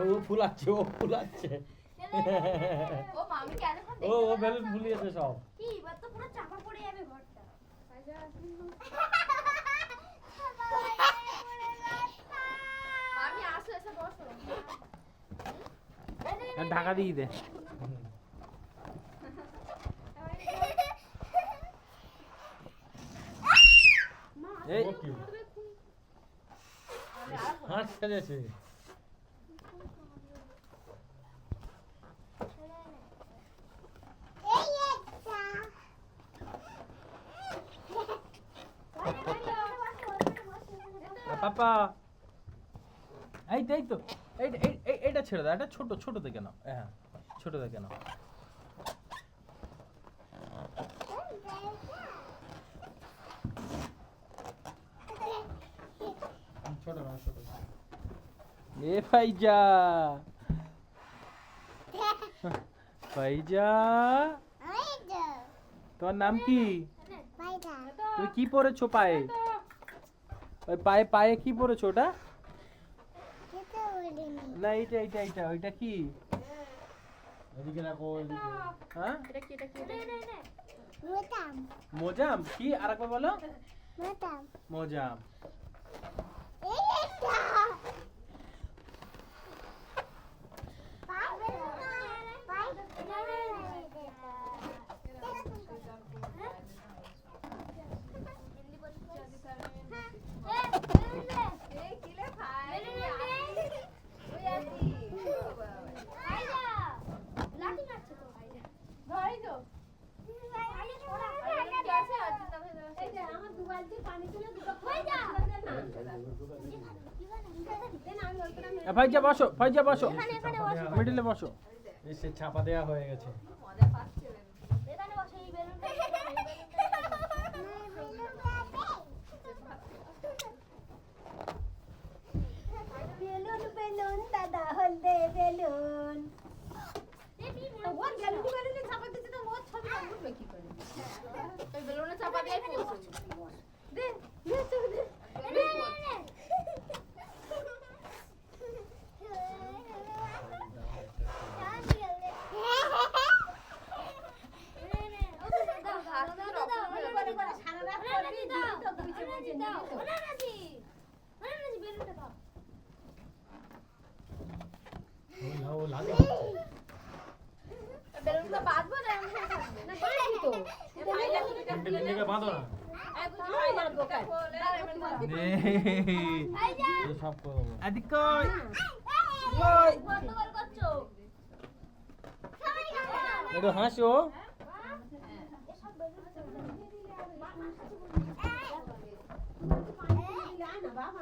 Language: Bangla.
ও ফুলাচ্ছে ও ফুলাচ্ছে ও মামি কেন ও ও বেলুন ফুলিয়েছে সব কি এবার তো পুরো চাপা পড়ে যাবে ঘরটা মামি আসো এসে বসো ঢাকা দিয়ে দে এই হাঁস খেলেছে পাপা এই তো এইটা ছেড়ে দাও, এটা ছোট দেখে নাও, হ্যাঁ ছোট দেখে নাও। ছোট না ছোট এ ভাইজা ভাইজা তোমার নাম কি? তুমি কি পরেছো পায়ে? ওই পায়ে কি পরেছো ওটা? না এইটা ওইটা কি? এদিকে রাখো এদিকে হ্যাঁ এটা কি মোজাম কি আরেকবার বলো? মোজাম ভাইজা বসো মিডিলে বসো। এসে ছাপা দেয়া হয়ে গেছে মজা পাচ্ছে এখানে বসে এই বেলুনটা বেলুন দাদা হলদে বেলুন ওর বেলুনে চাপা দিতে তো ওর ছবি উঠবে কি করে ওই বেলুনে চাপা দিয়ে পড়ছে দে ও লাগে বেলুনটা বাঁধবো না না বাঁধবি তো এদিকে বাঁধো না এই সব করবো এদিক কই একটু হাসো বাবা